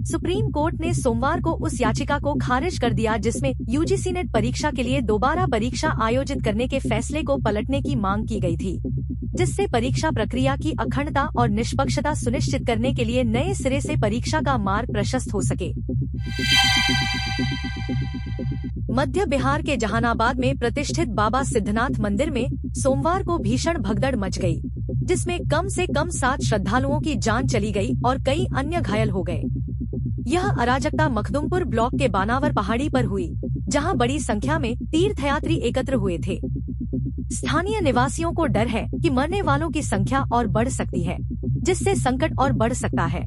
Supreme court ने सोमवार को उस याचिका को खारिज कर दिया जिसमें यूजीसी नेट परीक्षा के लिए दोबारा परीक्षा आयोजित करने के फैसले को पलटने की मांग की गई थी, जिससे परीक्षा प्रक्रिया की अखंडता और निष्पक्षता सुनिश्चित करने के लिए नए सिरे से परीक्षा का मार्ग प्रशस्त हो सके। मध्य बिहार के जहानाबाद में प्रतिष्ठित बाबा सिद्धनाथ मंदिर में सोमवार को भीषण भगदड़ मच गई, जिसमें कम से कम 7 श्रद्धालुओं की जान चली गई और कई अन्य घायल हो गए। यह अराजकता मखदुमपुर ब्लॉक के बानावर पहाड़ी पर हुई, जहां बड़ी संख्या में तीर्थयात्री एकत्र हुए थे। स्थानीय निवासियों को डर है कि मरने वालों की संख्या और बढ़ सकती है, जिससे संकट और बढ़ सकता है।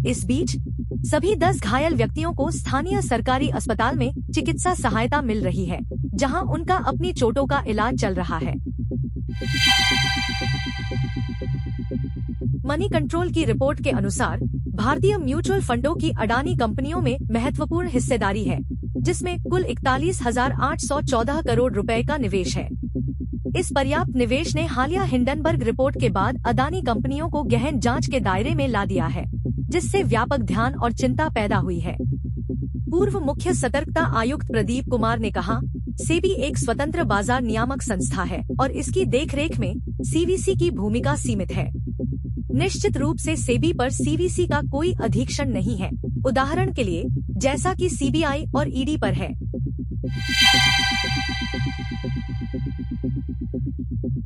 इस बीच सभी 10 घायल व्यक्तियों को स्थानीय सरकारी अस्पताल में चिकित्सा सहायता मिल रही है, जहां उनका अपनी चोटों का इलाज चल रहा है। मनी कंट्रोल की रिपोर्ट के अनुसार भारतीय म्यूचुअल फंडों की अडानी कंपनियों में महत्वपूर्ण हिस्सेदारी है, जिसमें कुल 41,814 करोड़ रुपए का निवेश है। इस पर्याप्त निवेश ने हालिया हिंडनबर्ग रिपोर्ट के बाद अडानी कंपनियों को गहन जांच के दायरे में ला दिया है, जिससे व्यापक ध्यान और चिंता पैदा हुई है। पूर्व मुख्य सतर्कता आयुक्त प्रदीप कुमार ने कहा, सेबी एक स्वतंत्र बाजार नियामक संस्था है और इसकी देखरेख में सीवीसी की भूमिका सीमित है। निश्चित रूप से सेबी पर सीवीसी का कोई अधीक्षण नहीं है, उदाहरण के लिए जैसा कि सीबीआई और ईडी पर है।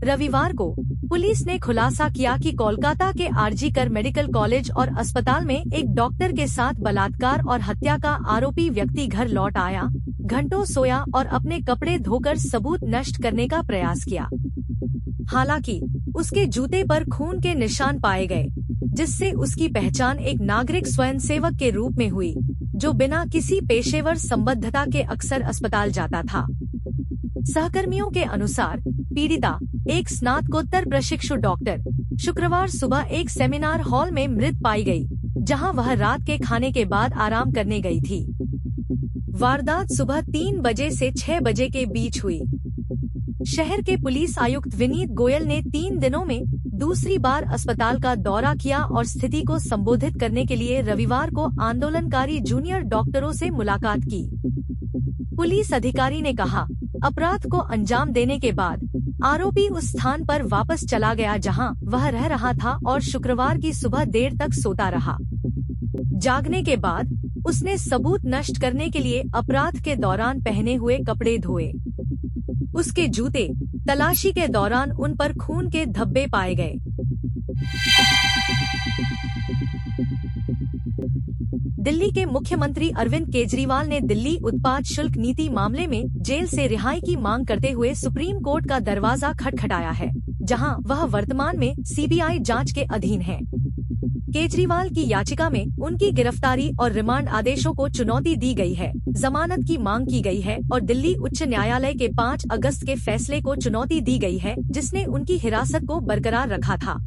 रविवार को पुलिस ने खुलासा किया कि कोलकाता के आरजी कर मेडिकल कॉलेज और अस्पताल में एक डॉक्टर के साथ बलात्कार और हत्या का आरोपी व्यक्ति घर लौट आया, घंटों सोया और अपने कपड़े धोकर सबूत नष्ट करने का प्रयास किया। हालांकि उसके जूते पर खून के निशान पाए गए, जिससे उसकी पहचान एक नागरिक स्वयंसेवक के रूप में हुई, जो बिना किसी पेशेवर संबद्धता के अक्सर अस्पताल जाता था। सहकर्मियों के अनुसार पीड़िता, एक स्नातकोत्तर प्रशिक्षु डॉक्टर, शुक्रवार सुबह एक सेमिनार हॉल में मृत पाई गई, जहां वह रात के खाने के बाद आराम करने गई थी। वारदात सुबह 3 बजे से 6 बजे के बीच हुई। शहर के पुलिस आयुक्त विनीत गोयल ने 3 दिनों में दूसरी बार अस्पताल का दौरा किया और स्थिति को संबोधित करने के लिए रविवार को आंदोलनकारी जूनियर डॉक्टरों से मुलाकात की। पुलिस अधिकारी ने कहा, अपराध को अंजाम देने के बाद आरोपी उस स्थान पर वापस चला गया जहां वह रह रहा था और शुक्रवार की सुबह देर तक सोता रहा। जागने के बाद उसने सबूत नष्ट करने के लिए अपराध के दौरान पहने हुए कपड़े धोए। उसके जूते, तलाशी के दौरान उन पर खून के धब्बे पाए गए। दिल्ली के मुख्यमंत्री अरविंद केजरीवाल ने दिल्ली उत्पाद शुल्क नीति मामले में जेल से रिहाई की मांग करते हुए सुप्रीम कोर्ट का दरवाजा खटखटाया है, जहां वह वर्तमान में सीबीआई जांच के अधीन है। केजरीवाल की याचिका में उनकी गिरफ्तारी और रिमांड आदेशों को चुनौती दी गई है, जमानत की मांग की गई है और दिल्ली उच्च न्यायालय के 5 अगस्त के फैसले को चुनौती दी गई है, जिसने उनकी हिरासत को बरकरार रखा था।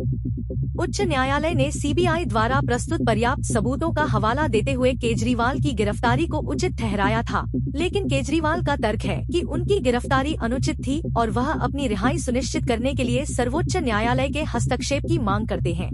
उच्च न्यायालय ने सीबीआई द्वारा प्रस्तुत पर्याप्त सबूतों का हवाला देते हुए केजरीवाल की गिरफ्तारी को उचित ठहराया था, लेकिन केजरीवाल का तर्क है कि उनकी गिरफ्तारी अनुचित थी और वह अपनी रिहाई सुनिश्चित करने के लिए सर्वोच्च न्यायालय के हस्तक्षेप की मांग करते हैं।